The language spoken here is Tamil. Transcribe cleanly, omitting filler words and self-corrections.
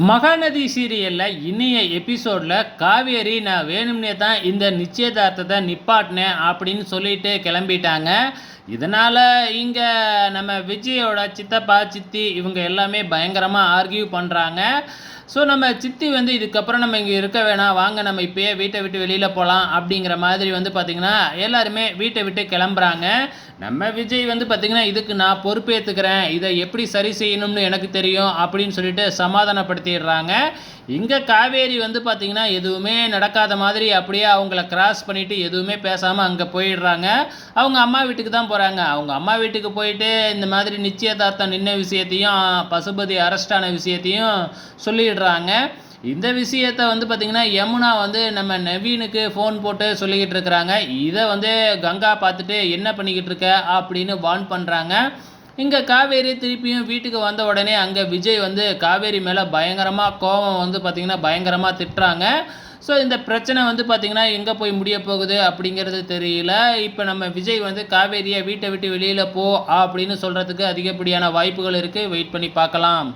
மகாநதி சீரியலில் இனிய எபிசோடில் காவேரி நான் வேணும்னே தான் இந்த நிச்சயதார்த்தத்தை நிப்பாட்டினேன் அப்படின்னு சொல்லிட்டு கிளம்பிட்டாங்க. இதனால் இங்கே நம்ம விஜயோட சித்தப்பா சித்தி இவங்க எல்லாமே பயங்கரமாக ஆர்கியூ பண்ணுறாங்க. ஸோ நம்ம சித்தி இதுக்கப்புறம் நம்ம இங்கே இருக்க வேணாம், வாங்க நம்ம இப்போயே வீட்டை விட்டு வெளியில் போகலாம் அப்படிங்கிற மாதிரி பார்த்திங்கன்னா எல்லாருமே வீட்டை விட்டு கிளம்புறாங்க. நம்ம விஜய் பார்த்திங்கன்னா இதுக்கு நான் பொறுப்பேற்றுக்கிறேன், இதை எப்படி சரி செய்யணும்னு எனக்கு தெரியும் அப்படின்னு சொல்லிட்டு சமாதானப்படுத்திடுறாங்க. இங்கே காவேரி பார்த்திங்கன்னா எதுவுமே நடக்காத மாதிரி அப்படியே அவங்கள கிராஸ் பண்ணிவிட்டு எதுவுமே பேசாமல் அங்கே போயிடுறாங்க. அவங்க அம்மா வீட்டுக்கு தான் போகிறாங்க. அவங்க அம்மா வீட்டுக்கு போயிட்டு இந்த மாதிரி நிச்சயதார்த்தம் நின்ன விஷயத்தையும் பசுபதி அரெஸ்ட் ஆன விஷயத்தையும் சொல்லிடுறாங்க. இந்த விஷயத்தை பார்த்திங்கன்னா யமுனா நம்ம நவீனுக்கு ஃபோன் போட்டு சொல்லிக்கிட்டு இருக்கிறாங்க. இதை கங்கா பார்த்துட்டு என்ன பண்ணிக்கிட்டு இருக்க அப்படின்னு வார்ன் பண்ணுறாங்க. இங்கே காவேரி திருப்பியும் வீட்டுக்கு வந்த உடனே அங்கே விஜய் காவேரி மேலே பயங்கரமாக கோபம் பார்த்திங்கன்னா பயங்கரமாக திட்டுறாங்க. ஸோ இந்த பிரச்சனை பார்த்திங்கன்னா எங்கே போய் முடிய போகுது அப்படிங்கிறது தெரியல. இப்போ நம்ம விஜய் காவேரியை வீட்டை விட்டு வெளியில் போ அப்படின்னு சொல்கிறதுக்கு அதிகப்படியான வாய்ப்புகள் இருக்குது. வெயிட் பண்ணி பார்க்கலாம்.